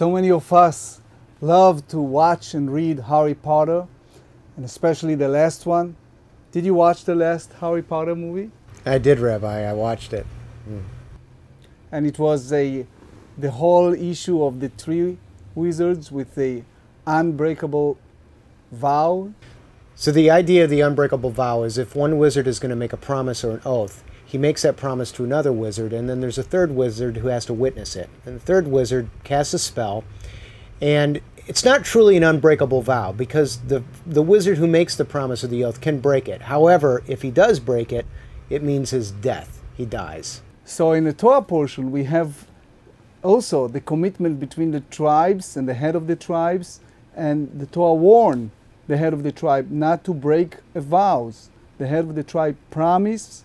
So many of us love to watch and read Harry Potter, and especially the last one. Did you watch the last Harry Potter movie? I did, Rabbi. I watched it. And it was the whole issue of the three wizards with the unbreakable vow. So the idea of the unbreakable vow is if one wizard is going to make a promise or an oath, he makes that promise to another wizard, and then there's a third wizard who has to witness it. And the third wizard casts a spell, and it's not truly an unbreakable vow because the wizard who makes the promise or the oath can break it. However, if he does break it, it means his death. He dies. So in the Torah portion, we have also the commitment between the tribes and the head of the tribes, and the Torah warned the head of the tribe not to break vows. The head of the tribe promised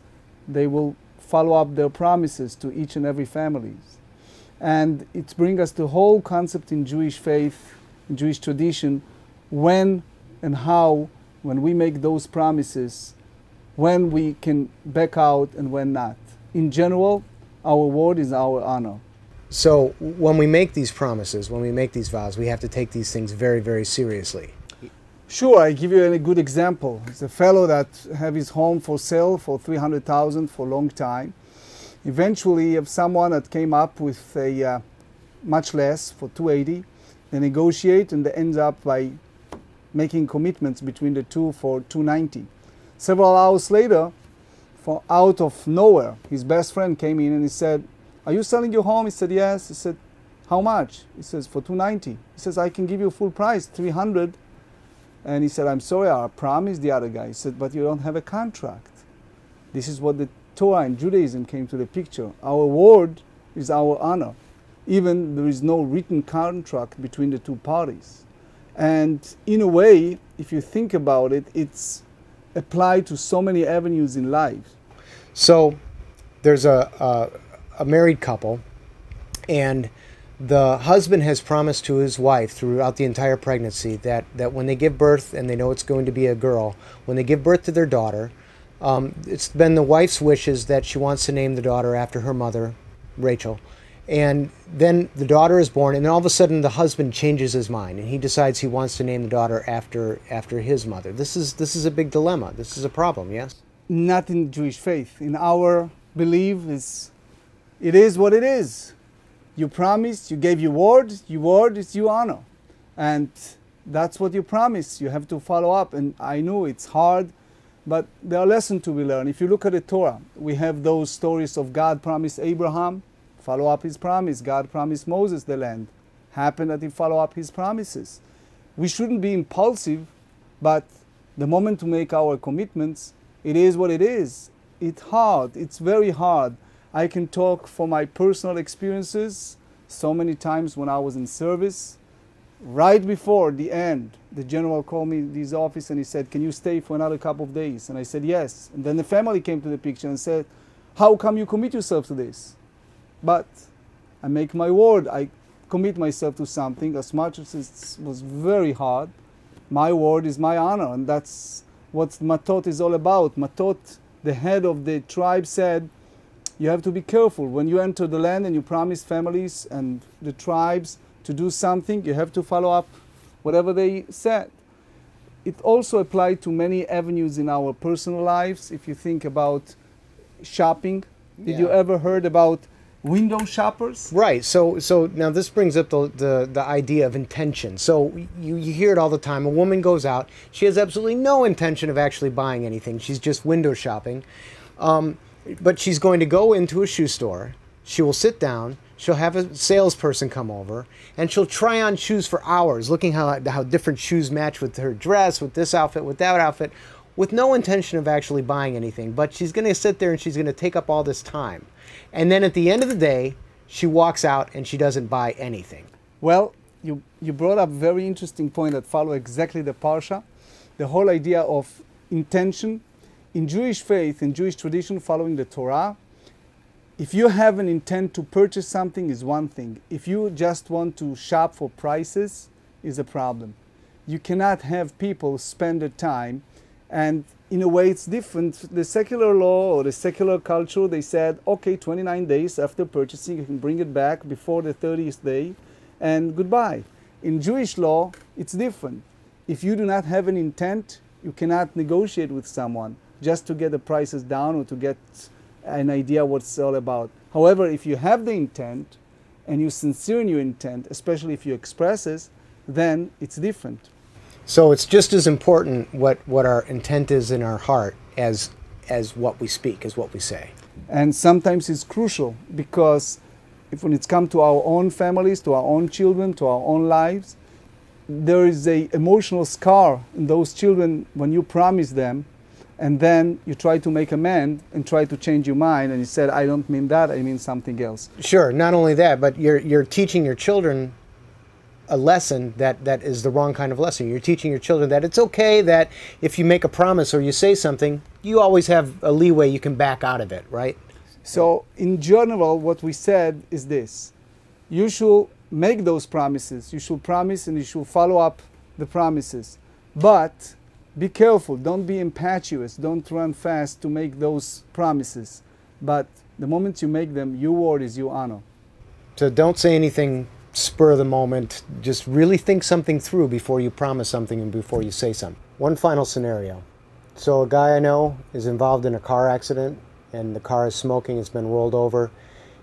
they will follow up their promises to each and every family. And it brings us the whole concept in Jewish faith, in Jewish tradition, when and how, when we make those promises, when we can back out and when not. In general, our word is our honor. So when we make these promises, when we make these vows, we have to take these things very, very seriously. Sure, I give you a good example. It's a fellow that have his home for sale for $300,000 for a long time. Eventually, you have someone that came up with a much less for $280,000. They negotiate and they end up by making commitments between the two for $290,000. Several hours later, out of nowhere, his best friend came in and he said, "Are you selling your home?" He said, "Yes." He said, "How much?" He says, "For $290,000. He says, "I can give you full price, $300,000. And he said, "I'm sorry, I promised the other guy." He said, "But you don't have a contract." This is what the Torah and Judaism came to the picture. Our word is our honor. Even there is no written contract between the two parties. And in a way, if you think about it, it's applied to so many avenues in life. So there's a married couple, and the husband has promised to his wife throughout the entire pregnancy that when they give birth, and they know it's going to be a girl, when they give birth to their daughter, it's been the wife's wishes that she wants to name the daughter after her mother, Rachel. And then the daughter is born, and then all of a sudden the husband changes his mind, and he decides he wants to name the daughter after his mother. This is a big dilemma. This is a problem, yes? Not in Jewish faith. In our belief, it is what it is. You promised, you gave your word is your honor. And that's what you promised. You have to follow up. And I know it's hard, but there are lessons to be learned. If you look at the Torah, we have those stories of God promised Abraham, follow up his promise. God promised Moses the land. Happened that he follow up his promises. We shouldn't be impulsive, but the moment to make our commitments, it is what it is. It's hard. It's very hard. I can talk from my personal experiences. So many times when I was in service, right before the end, the general called me to his office and he said, "Can you stay for another couple of days?" And I said, "Yes." And then the family came to the picture and said, "How come you commit yourself to this?" But I make my word. I commit myself to something as much as it was very hard. My word is my honor, and that's what Matot is all about. Matot, the head of the tribe, said, you have to be careful. When you enter the land and you promise families and the tribes to do something, you have to follow up whatever they said. It also applied to many avenues in our personal lives. If you think about shopping, did you ever heard about window shoppers? Right. So now this brings up the idea of intention. So you hear it all the time. A woman goes out. She has absolutely no intention of actually buying anything. She's just window shopping. But she's going to go into a shoe store. She will sit down. She'll have a salesperson come over, and she'll try on shoes for hours, looking how different shoes match with her dress, with this outfit, with that outfit, with no intention of actually buying anything. But she's going to sit there and she's going to take up all this time. And then at the end of the day, she walks out and she doesn't buy anything. Well, you brought up a very interesting point that follows exactly the Parsha. The whole idea of intention. In Jewish faith, in Jewish tradition, following the Torah, if you have an intent to purchase something is one thing. If you just want to shop for prices is a problem. You cannot have people spend their time, and in a way it's different. The secular law or the secular culture, they said, okay, 29 days after purchasing, you can bring it back before the 30th day, and goodbye. In Jewish law, it's different. If you do not have an intent, you cannot negotiate with someone just to get the prices down or to get an idea what it's all about. However, if you have the intent and you're sincere in your intent, especially if you express it, then it's different. So it's just as important what our intent is in our heart as what we speak, as what we say. And sometimes it's crucial because when it's come to our own families, to our own children, to our own lives, there is a emotional scar in those children when you promise them and then you try to make amend and try to change your mind and you said, I don't mean that, I mean something else. Sure, not only that, but you're teaching your children a lesson that is the wrong kind of lesson. You're teaching your children that it's okay that if you make a promise or you say something, you always have a leeway, you can back out of it, right? So in general, what we said is this. You should make those promises. You should promise and you should follow up the promises. But be careful. Don't be impetuous. Don't run fast to make those promises. But the moment you make them, your word is your honor. So don't say anything spur of the moment. Just really think something through before you promise something and before you say something. One final scenario. So a guy I know is involved in a car accident and the car is smoking. It's been rolled over.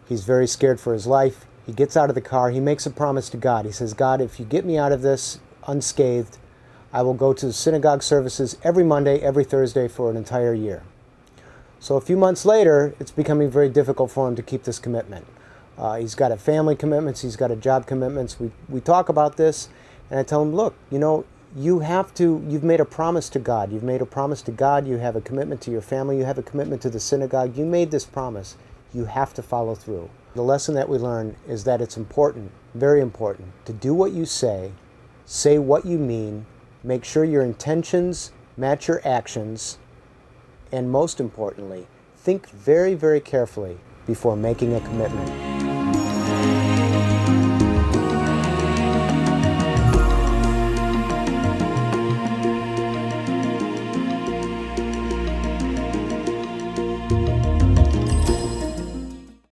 He's very scared for his life. He gets out of the car. He makes a promise to God. He says, God, if you get me out of this unscathed, I will go to synagogue services every Monday, every Thursday for an entire year. So a few months later, it's becoming very difficult for him to keep this commitment. He's got a family commitments. He's got a job commitments. We talk about this, and I tell him, look, you know, you've made a promise to God. You've made a promise to God. You have a commitment to your family. You have a commitment to the synagogue. You made this promise. You have to follow through. The lesson that we learn is that it's important, very important, to do what you say what you mean, make sure your intentions match your actions, and most importantly, think very, very carefully before making a commitment.